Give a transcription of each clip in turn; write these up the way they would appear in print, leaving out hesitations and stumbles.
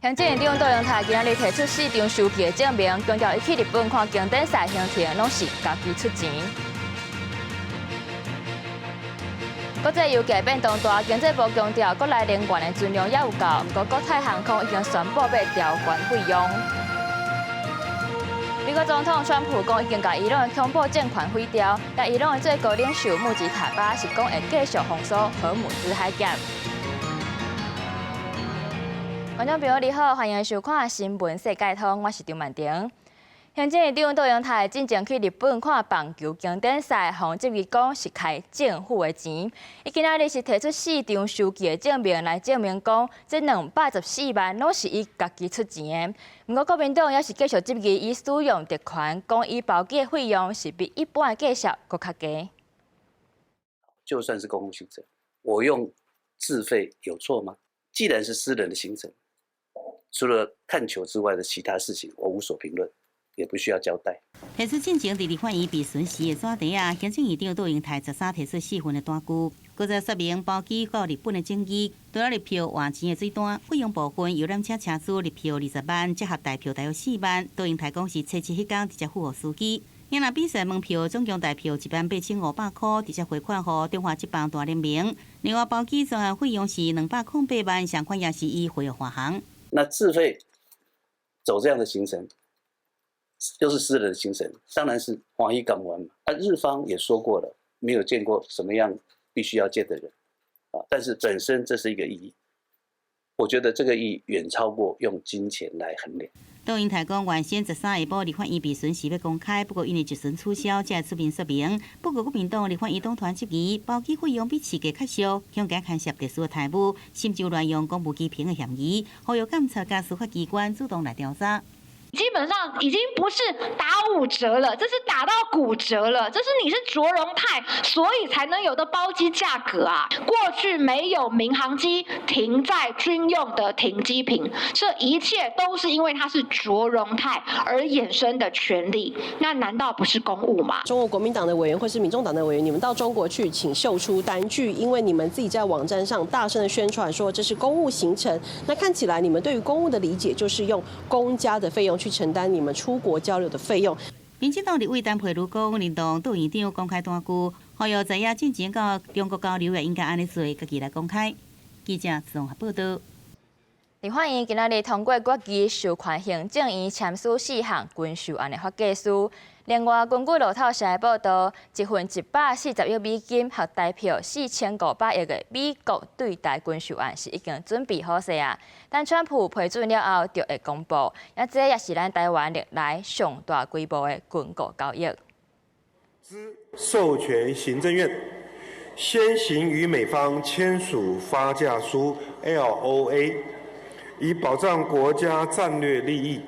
行政院长杜荣泰今日提出4张收据的证明，强调伊去日本看经典赛行程拢是家己出钱。国际油价变动大，经济部强调国内能源的存量也有够，不过国泰航空已经宣布要调悬费用。美国总统川普讲已经把伊朗的恐怖政权毁掉，但伊朗的最高领袖穆吉塔巴是讲会继续封锁荷姆斯海峡。观众朋友你好，欢迎收看新闻世界通，我是张曼婷。行政院长杜荣泰进前去日本看棒球经典赛，向质疑讲是开政府的钱。伊今仔日是提出4张收据的证明来证明讲，这214万拢是伊家己出钱的。不过国民党也是继续质疑伊使用特权，讲伊包机的费用是比一般的计价搁较低。就算是公共行程，我用自费有错吗？既然是私人的行程，除了看球之外的其他事情，我无所评论，也不需要交代。提出进前伫立法院被巡视的纸袋啊，行政院长杜荣泰13提出4份的单据，搁再说明包机到日本的争议，除了入票换钱的水单，费用部分游览车车主入票20万，折合大票大约4万。杜荣泰讲是初七迄天直接付予司机。因若比赛门票总共大票18500块，直接汇款予中华职棒大联盟。另外包机专案费用是208万，相款也是以汇予华航。那自费走这样的行程，又是私人的行程，当然是欢喜港湾嘛。日方也说过了，没有见过什么样必须要见的人但是本身这是一个意义，我觉得这个意义远超过用金钱来衡量。杜荣泰讲，原先13下晡立法院被巡视要公开，不过因为一巡取消，才出面说明。不过国民党立法院党团质疑，包机费用比市价较俗，向加牵涉特殊的台务，甚至乱用公务机坪的嫌疑，呼吁监察甲司法机关主动来调查。基本上已经不是打5折了，这是打到骨折了。这是你是卓荣泰，所以才能有的包机价格啊。过去没有民航机停在军用的停机坪，这一切都是因为它是卓荣泰而衍生的权利。那难道不是公务吗？中国国民党的委员或是民众党的委员，你们到中国去，请秀出单据，因为你们自己在网站上大声的宣传说这是公务行程。那看起来你们对于公务的理解就是用公家的费用去承担你们出国交流的费用。民进党立委陈佩如讲，认同杜院长公开单据，呼吁知影进前到中国交流也应该安尼做，家己来公开。记者综合报道。立法院今仔日通过决议，授权行政院签署4项军售案的法计书。另外，根据路透社的报道，一份140亿美金和代表4500亿的美国对台军售案是已经准备好势啊。但川普批准了后，就会公布。这也是咱台湾历来上大规模的军购交易。授权行政院先行与美方签署发价书 LOA， 以保障国家战略利益。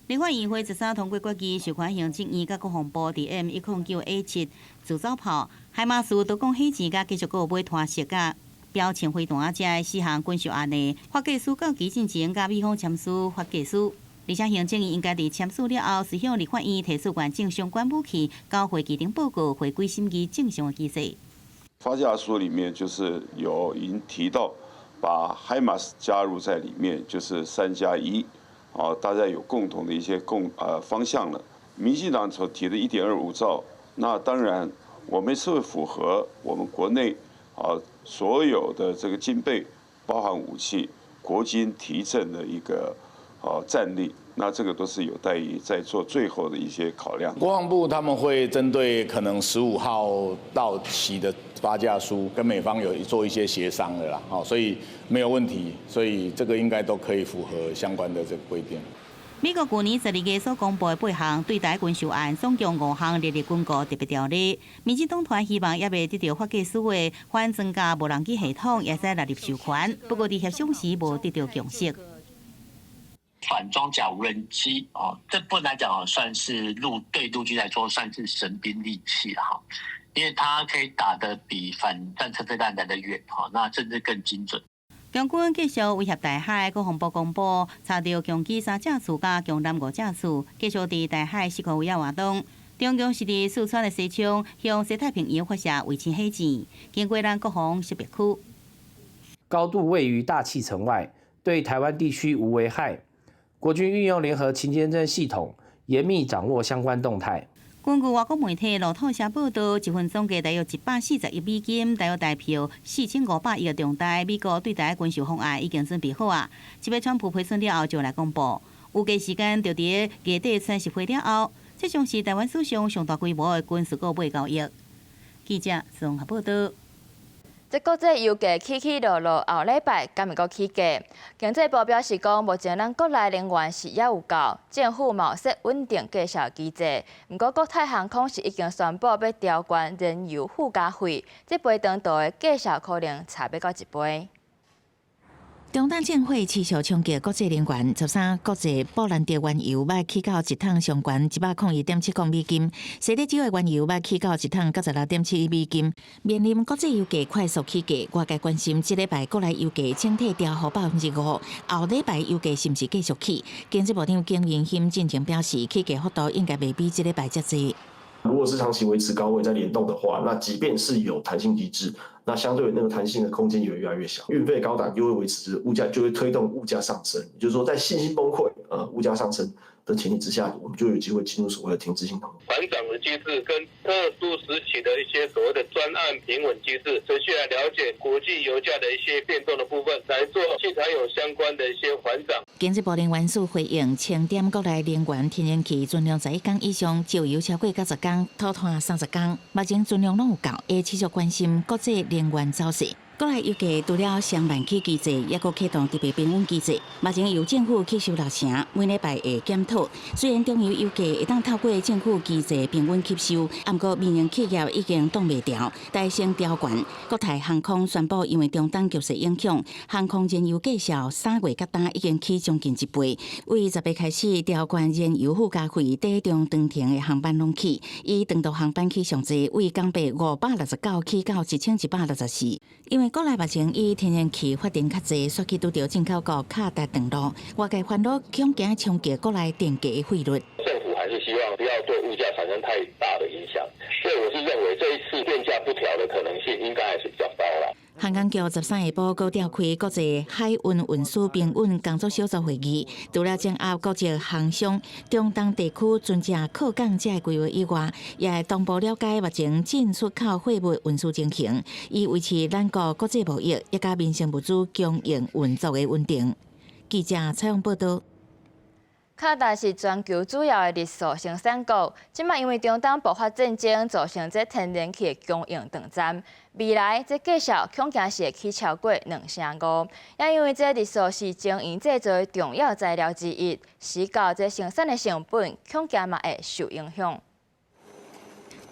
立法院会13通过决议，授权行政院甲国防部 DM109A7 自走炮、海马斯都讲起钱，甲继续购买拖式甲标枪飞弹，这4项军售案的法计书到期进前，甲美方签署法计书。而且行政院应该在签署了后，是向立法院提出完整相关武器交会议程报告，回归审议正常的机制。发价书里面就是已经提到，把海马斯加入在里面，就是3+1。大家有共同的一些方向了。民进党所提的1.25兆，那当然我们是会符合我们国内所有的这个军备，包含武器、国军提振的一个战力。那这个都是有待于在做最后的一些考量。国防部他们会针对可能15号到期的发价书，跟美方有做一些协商的啦，所以没有问题，所以这个应该都可以符合相关的这个规定。美国去年12月所公布的8项对台军售案，总共5项列入军购特别条例。民进党团希望也未得到法计书的反增加无人机系统，也使纳入授权，不过伫协商时无得到共识。反装甲无人机这部分来讲算是对陆军来说算是神兵利器了哈，因为它可以打得比反战车飞弹来得远那甚至更精准。中军继续威胁台海，国防部公布查到强机3架次加强艦5架次，继续伫台海施工威胁活动。中共是伫四川的西昌向西太平洋发射卫星火箭，经过咱国防识别区。高度位于大气层外，对台湾地区无危害。国军运用联合情监侦系统，严密掌握相关动态。根据外国媒体路透社报道，一份总价大约140亿美金、大约代表4500亿的重大美国对台军事方案已经准备好啊，即要川普批准了后就来公布。预计时间就伫月底30日了后，这将是台湾史上上大规模的军事购买交易。记者综合报道。这国际油价起起落落，后礼拜敢会阁起价？经济部表示讲，目前咱国内能源是也有够，政府嘛有设稳定价销机制。不过，国泰航空是已经宣布要调悬燃油附加费，这杯长度的价销可能差不到一倍。中东建会持续冲击国际能源，13国际布兰特原油要起到一桶上悬101.70美金，西德州的原油要起到一桶96.71美金。面临国际油价快速起价，外界关心这礼拜国内油价整体调幅5%，后礼拜油价是不是继续起？经济部长景英兴进前表示，起价幅度应该袂比这礼拜遮济。如果是长期维持高位在联动的话，那即便是有弹性机制，那相对那个弹性的空间也会越来越小。运费高档又会维持物价，就会推动物价上升。也就是说，在信心崩溃、物价上升的前提之下，我们就有机会进入所谓的停滞性通膨。缓涨的机制跟特殊时期的一些所谓的专案平稳机制，持续来了解国际油价的一些变动的部分，来做其他有相关的一些缓涨。经济部能源署回应，清点国内能源天然气存量11天以上，石油超过90天，土炭30天，目前存量拢有够，会持续关心国际能源走势。国内油价除了上万起机制，也阁启动特别平稳机制。目前由政府吸收6成，每礼拜会检讨。虽然中油油价会当透过政府机制平稳吸收，不过民营企业已经挡袂住，大声调悬。国泰航空宣布，因为中东局势影响，航空燃油价销3月到今已经起将近1倍。为10月开始调悬燃油附加费，第中长程的航班拢起，以长途航班起上济，为港币569起到1164。因为国内目前以天然气发电较济，所以拄到进口国卡达登陆，外界烦恼恐惊冲击国内电价的汇率。政府还是希望不要对物价产生太大的影响，所以我是认为这一次电价不调的可能性应该还是比较高啦。航港局13下晡高调开国际海运运输平稳工作小组会议，除了掌握国际航商、中东地区船只靠港这规划以外，也会同步了解目前进出口货物运输情形，以维持咱国国际贸易也甲民生物资供应运作的稳定。记者采访报道。卡达是全球主要的绿色生产国，即卖因为中东爆发战争，造成这天然气的供应断暂。未来这价销恐惊是会起超过2.5%，也因为这绿色是晶圆制造的重要材料之一，使到这生产的成本恐惊嘛会受影响。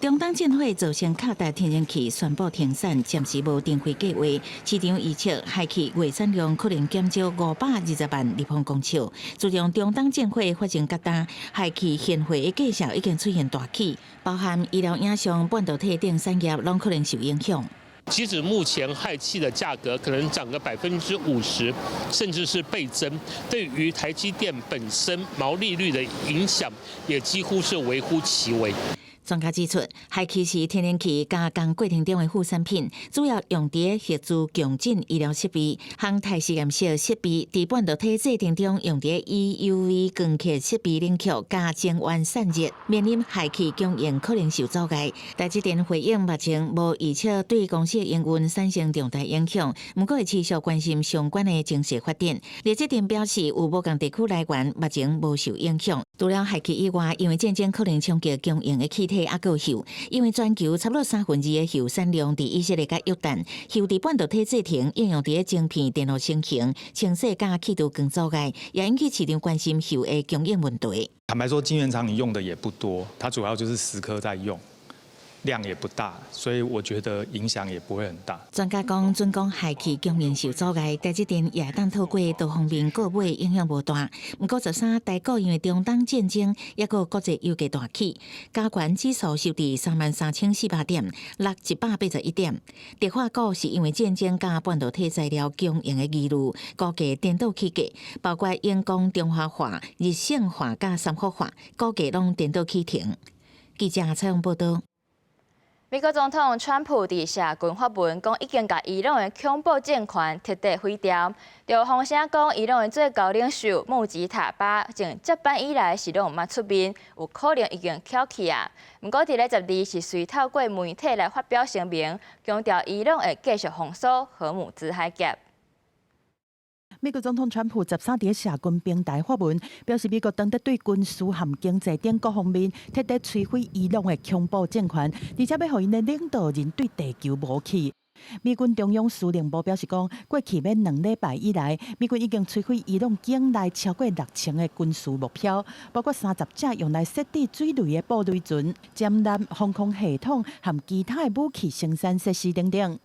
中东战火造成卡达天然气宣布停产，暂时无订货计划。市场预测海气月产量可能减少520万立方公尺。自从中东战火发生到今，海气现货的价销已经出现大起，包含医疗影像、半导体等产业拢可能受影响。即使目前氦气的价格可能涨个50%，甚至是倍增，对于台积电本身毛利率的影响也几乎是微乎其微。专家指出，氦气是天然气加工过程中的副产品，主要用伫协助强震医疗设备、航太实验室设备、伫半导体制定中用伫 EUV 光刻设备领域加晶圆散热，面临氦气供应可能受阻碍。台积电回应目前无预测对公司营运产生重大影响，不过会持续关心相关的经济发展。台积电表示，有无共地区来源目前无受影响。除了氦气以外，因为战争可能冲击供应的气体。还有溴，因为全球差不多3/4的溴产量伫以色列甲约旦，溴伫半导体制成应用伫晶片、电路成型、清洗甲气度更阻碍，也引起市场关心溴的供应问题。坦白说，晶圆厂你用的也不多，它主要就是10颗在用。量也不大，所以我觉得影响也不会很大。专家讲，准讲氦气供应受阻碍，台积电也当透过多方面购买，影响无大。不过13台股因为中东战争，也个国际油价大起，加权指数收伫33400点，落181点。石化股是因为战争加半导体材料供应的疑虑，股价颠倒起价，包括英光、中华化、日盛化甲三福化，股价拢颠倒起停。记者采访报道。美国总统川普伫社群发文，讲已经甲伊朗的恐怖政权彻底毁掉。就风声讲，伊朗的最高领袖穆吉塔巴从接班以来是拢毋捌出面，有可能已经翘起啊。不过，伫咧12是随透过媒体来发表声明，强调伊朗会继续封锁荷姆兹海峡。美国总统川普13日社群平台发文，表示美国当得对军事和经济等各方面彻底摧毁伊朗的恐怖政权，而且要让因的领导人对地球无气。美军中央司令部表示讲，过去要2礼拜以来，美军已经摧毁伊朗境内超过6000个军事目标，包括30架用来设置水雷的布雷船、舰舰防空系统和其他的武器生产设施等等。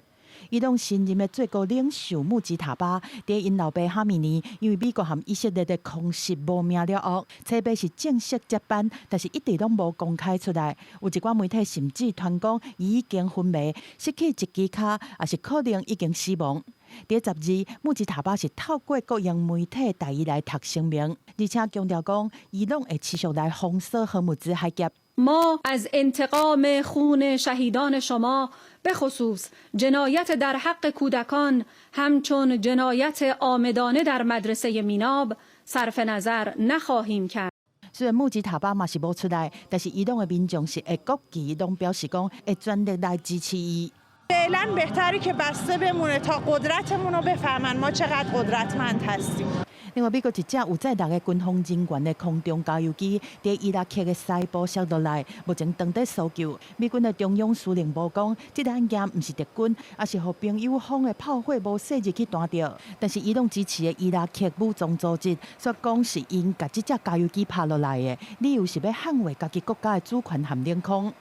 伊朗新任的最高领袖穆吉塔巴，伫因老爸哈米尼因为美国和以色列的空袭无命了后，册被是正式接班，但是一直拢无公开出来。有一寡媒体甚至传讲伊已经昏迷，失去一支脚，也是可能已经死亡。伫12，穆吉塔巴是透过各样媒体带伊来读声明，而且强调讲，伊朗会持续来封锁荷姆兹海峡。ما از انتقام خون شهیدان شما به خصوص جنایت در حق کودکان همچون جنایت عامدانه در مدرسه میناب صرف نظر نخواهیم کرد. 虽然穆吉塔巴嘛是无出来，但是伊朗的民众是会国旗，拢表示讲会全力来支持伊。فعلا بهتره که بسته بمونه تا قدرتمون رو بفهمن ما چقدر قدرتمند هستیم. 另外，美国一架有载6个军方人员的空中加油机，伫伊拉克的西部摔落来，目前当地搜救。美军的中央司令部讲，这个案件毋是敌军，而是和朋友方的炮火无细日去弹着。但是伊朗支持的伊拉克武装组织说讲是因甲这架加油机拍落来的，理由是要捍卫家己国家的主权和领空。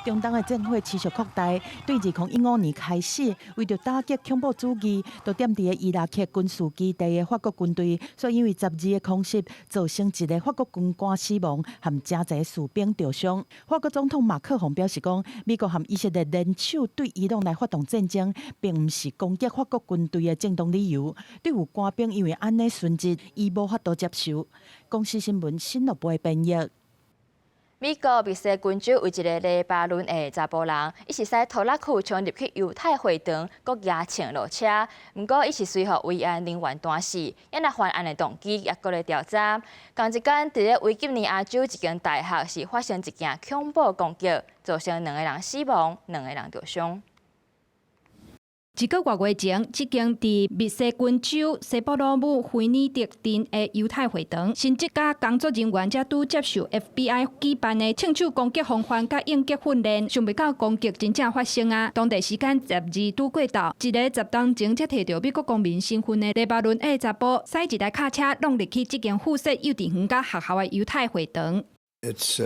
中东的战火持续扩大，对2015年开始，为着打击恐怖主义，就踮伫伊拉克军事基地的法国军队，所因为12个空袭，造成一个法国军官死亡，和真侪士兵受伤。法国总统马克宏表示讲，美国和以色列联手对伊朗来发动战争，并毋是攻击法国军队的正当理由。对有官兵因为安尼殉职，伊无法度接受。公司新闻新闻部的编译。美国密西根州有一个黎巴嫩的查甫人，伊是使拖拉库冲入去犹太会堂，佮牙请落车。不过，伊是随后维安人员断死，因那犯案的动机也搁咧调查。同一天，伫咧维吉尼亚州一间大学是发生一件恐怖攻击，造成2个人死亡，2个人受伤。一个月前，这间伫密西根州西布鲁姆菲尼迪镇的犹太会堂，新职甲工作人员才拄接受 FBI 举办的庆祝攻击防范甲应急训练，想袂到攻击真正发生啊！当地时间12拄过昼，一个10当前才摕到美国公民身份的黎巴嫩的查甫，驶一台卡车弄入去这间附设幼稚园甲学校的犹太会堂。It's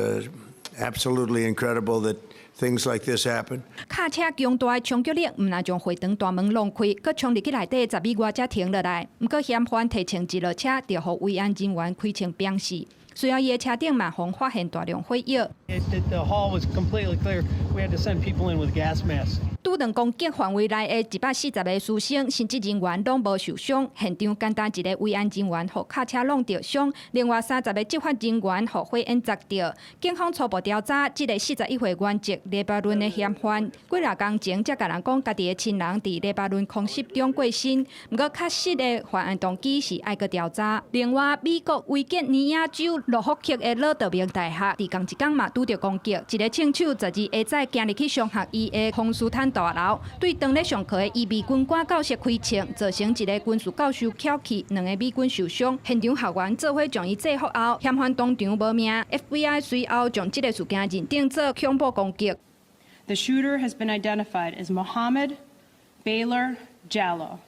absolutely incredible that things like this happen. 卡车强大的冲击力，毋但将会堂大门弄开，佮冲入去内底10米外才停落来。毋过嫌犯提前一落车，就互维安人员开枪表示。随后，伊的车顶嘛，互发现大量火药。The hall was completely clear. We had to send people in with gas masks. 拄两攻击范围内的140个师生，甚至人员拢无受伤。现场简单一个维安人员互卡车弄着伤，另外30个执法人员互火烟砸着。警方初步调查，这个41岁原籍黎巴嫩的嫌犯，几若工前才甲人讲家己的亲人伫黎巴嫩空袭中过身。不过，确实的犯案动机是爱搁调查。另外，美国维吉尼亚州洛福克的老德明大学，伫同一天嘛拄着攻击，一个枪手12下早行入去上学伊的康斯坦大楼，对当咧上课的预备军官教室开枪，造成一个军事教授翘起，2个美军受伤。现场校员做伙将伊制服后，嫌犯当场无命。FBI 随后将这个事件认定做恐怖攻击。The shooter has been identified as Mohammed Baylor Jallow.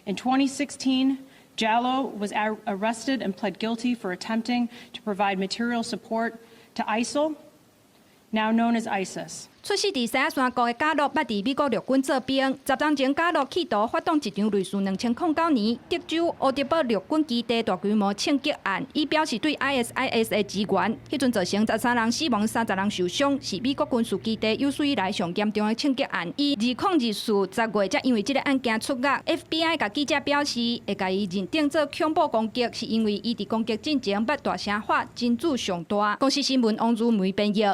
In 2016, Jallow was arrested and pled guilty for attempting to provide material support to ISIL, now known as ISIS. 出世伫西亚山谷的加洛，捌伫美国陆军做兵。10当前，加洛企图发动一场类似2009年德州奥德堡陆军基地大规模枪击案，以表示对 ISIS 的支援。迄阵造成13人死亡，30人受伤，是美国军事基地有史以来上严重的枪击案。伊2024 10月才因为这个案件出狱。FBI 甲记者表示，会甲伊认定做恐怖攻击，是因为伊伫攻击进前捌大声喊，真主上大。公司新闻王如梅编译。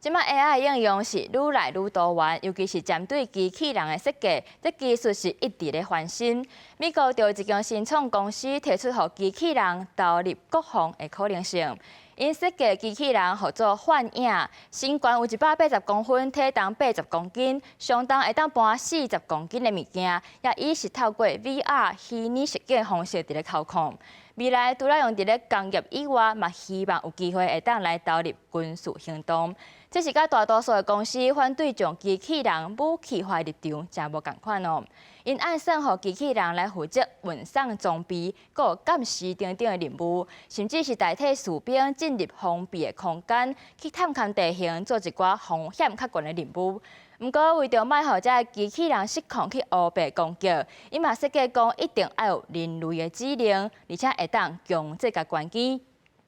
即卖 AI 应用是愈来愈多元，尤其是针对机器人的设计，这技术是一直咧翻新。美国就有一间新创公司提出，互机器人投入国防的可能性。因设计机器人合作幻影，身高有180公分，体重80公斤，相当会当搬40公斤的物件，也伊是透过 VR 虚拟实境方式伫咧操控。未来除了用伫咧工业以外，嘛希望有机会会当来投入军事行动。这是甲大多数的公司反对将机器人武器化立场，真无共款哦。因按算互机器人来负责运送装备，佮有监视等等的任务，甚至是代替士兵进入封闭的空间，去探勘地形，做一寡风险较悬的任务。不过，为着卖互这机器人失控去乌白攻击，伊嘛设计讲一定要有人类的指令，而且会当强制甲关机。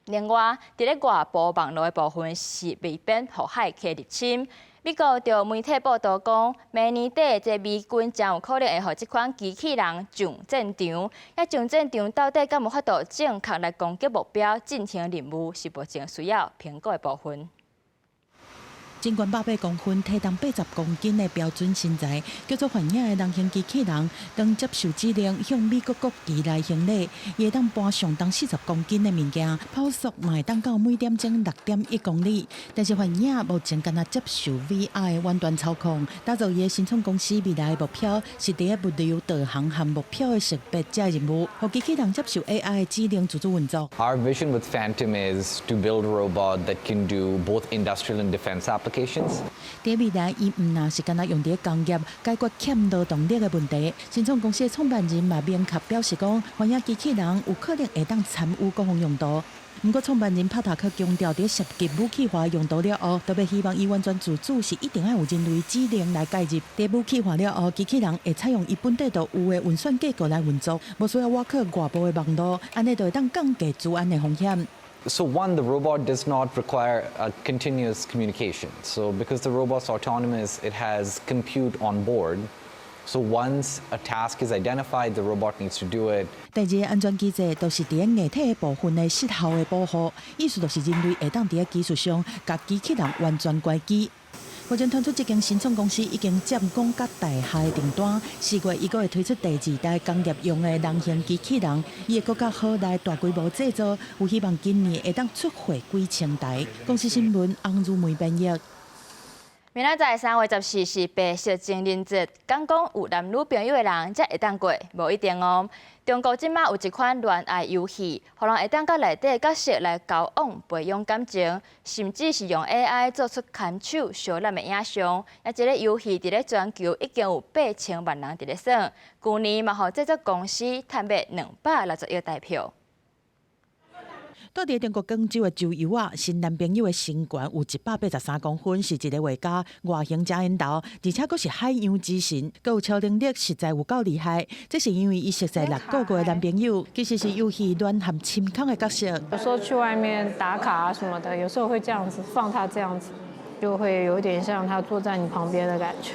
另外，伫咧外部网络的部分是未免互骇客入侵。美国就媒体报道讲，明年底这美军将有可能会互这款机器人上战场。上战场到底敢有法度正确来攻击目标、进行任务，是目前需要评估的部分。身高180公分、体重80公斤的标准身材，叫做幻影的人形机器人，当接受指令向美国国旗来行礼，伊会当搬上当40公斤的物件，跑速嘛会当到每点钟6.1公里。但是幻影目前敢若接受 VR 的远端操控，打造伊的新创公司未来的目标是伫物流导航和目标的识别这任务，互机器人接受 AI 的指令自主运作。Our vision with Phantom is to build a robot that can do both industrial and defense applications. 在未来，伊毋那是干那用伫工业解决欠劳动力的问题。新创公司的创办人嘛明确表示讲，幻影机器人有可能会当参与国防用途。不过，创办人帕塔克强调，在涉及武器化用途了后，特别希望伊完全自主，是一定要有人类指令来介入。在武器化了后，机器人会采用伊本地就有的运算结构来运作，无需要挖靠外部的网络，安尼就会当降低治安的风险。So one, the robot does not require continuous communication. So because the robot's autonomous, it has compute on board. So once a task is identified, the robot needs to do it. 第二个安全机制就是伫硬体的部分的失效的保护，意思就是人类会当伫技术上甲机器人完全关机。目前传出这间新创公司已经占公甲大厦的订单，4月伊阁会推出第2代工业用的人形机器人，伊会阁较好来大规模制作，有希望今年会当出货几千台。公司新闻洪如梅编译。明仔载3月14是白色情人节，讲有男女朋友的人才会当过，无一定哦。中国即马有一款恋爱游戏，互人会当甲内底角色来交往、培养感情，甚至是用 AI 做出牵手、小男的影像。这个游戏伫咧全球已经有8,000万人伫咧耍，去年嘛，互制作公司赚买260亿台票。到伫中国广州的周游啊，新男朋友的身高有183公分，是一个画家，外形真缘投，而且佫是海洋之神，佫有超能力，实在有够厉害。这是因为伊熟悉6个月的男朋友，其实是游戏恋和深坑的角色。有时候去外面打卡啊什么的，有时候会这样子放他这样子。就会有点像他坐在你旁边的感觉。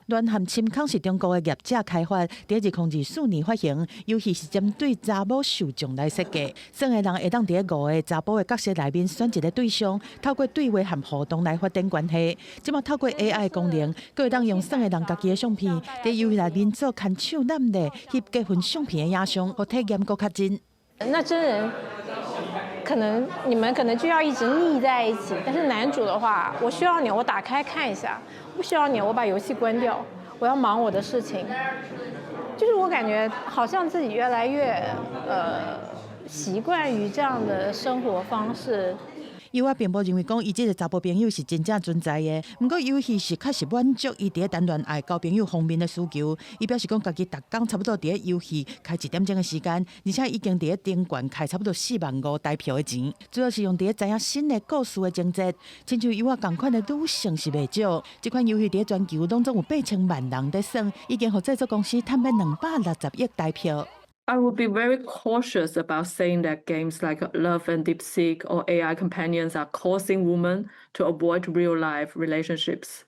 恋和深坑是中国的业者开发，在2024年发行。游戏是针对查某受众来设计，耍的人会当在5个查甫的角色内面选一个对象，透过对话和互动来发展关系。即马透过 AI 功能，佫会当用耍的人家己的相片，在游戏内面做牵手男的翕结婚相片的影像，互体验佫较真。那真人。你们可能就要一直腻在一起，但是男主的话，我需要你，我打开看一下；不需要你，我把游戏关掉，我要忙我的事情。就是我感觉好像自己越来越习惯于这样的生活方式。伊我并无认为讲伊即个查甫朋友是真正存在的，不过游戏是确实满足伊伫单恋爱交朋友方面的需求。伊表示讲家己逐工差不多伫游戏开1点钟的时间，而且已经伫顶悬开差不多45000台票的钱，主要是用伫知影新的故事的情节。亲像伊我同款的女性是袂少，这款游戏伫全球拢总有8,000万人在耍，已经互制作公司赚买260亿台票。I would be very cautious about saying that games like Love and DeepSeek or AI companions are causing women to avoid real-life relationships.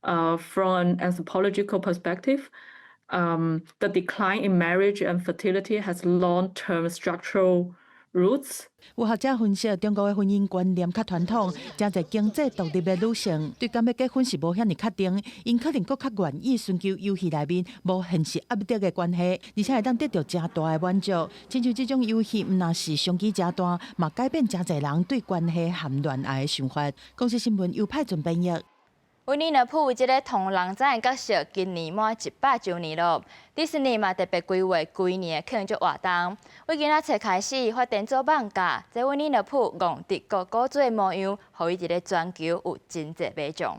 From an anthropological perspective, the decline in marriage and fertility has long-term structural roots. 有学者分析，中国的婚姻观念较传统，正在经济独立的女性对敢要结婚是无遐尼确定，因可能佫较愿意寻求游戏内面无现实压迫的关系，而且会当得到真大的满足。亲像这种游戏，毋但是商机真大，嘛改变真侪人对关系含恋爱的想法。公司新闻由派准编译。维尼乐普这个同人展的角色，今年满100周年了。迪士尼嘛特别规划规年的庆祝活动，为今仔册开始发电做放假，这维尼乐普用德国古早的模样，予伊一个全球有真侪买奖。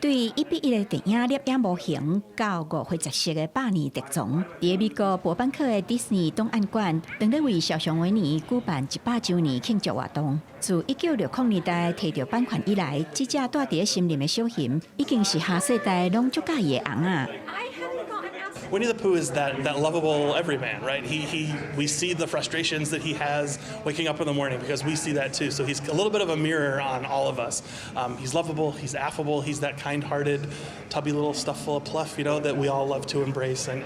对1:1的电影猎影模型到5岁10色的百年特种，伫美国伯班克的迪士尼档案馆，当日为小熊维尼举办100周年庆祝活动。自1960年代摕到版权以来，这只住伫森林的小熊，已经是下世代拢足介意的翁仔。Winnie the Pooh is that lovable everyman, right? We see the frustrations that he has waking up in the morning because we see that too. So he's a little bit of a mirror on all of us. He's lovable, he's affable, he's that kind-hearted, tubby little stuff full of pluff, that we all love to embrace and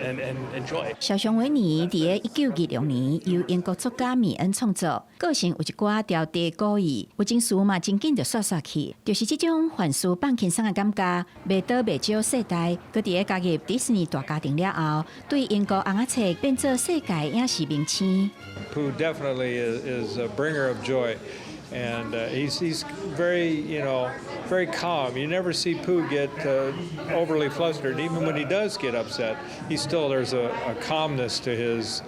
enjoy. 小熊维尼伫1926年由英国作家米恩创作，个性有一寡调调故意，有情绪嘛真紧就煞煞去，就是这种凡事放轻松的感觉，袂多袂少世代，佮伫加入迪士尼大家庭了后，对英国红仔册变做世界影视明星。Pooh definitely is a bringer of joy, and he's very very calm. You never see Pooh get overly flustered. Even when he does get upset, there's a calmness to his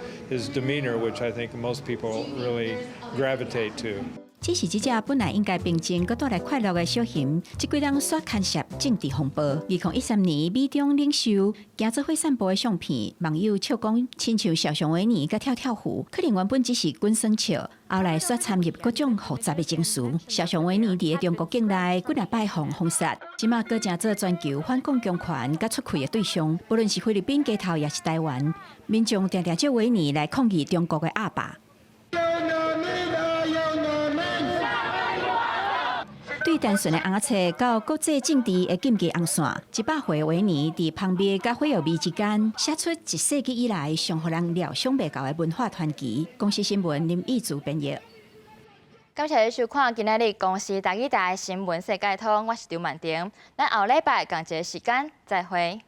demeanor, which I think most people really gravitate to. 这是这只本来应该平静、佮带来快乐的小熊，这几人耍牵涉政治风波。2013年，美中领袖行做伙散步的相片，网友笑讲亲像小熊维尼佮跳跳虎，可能原本只是滚耍笑，后来煞掺入各种复杂的情绪。小熊维尼伫中国境内几若摆封杀，即马佫正做全球反共强权佮出气的对象，不论是菲律宾街头也是台湾，民众常常借维尼来抗议中国的压霸。对单纯的红仔册到国际政治的禁忌红线，100岁维尼伫旁边甲火药味之间，写出1世纪以来上互人料想袂到的文化传奇。公司新闻林义祖编译。感谢你收看今日公司台语台新闻世界通，我是张曼婷。咱后礼拜同一个时间再会。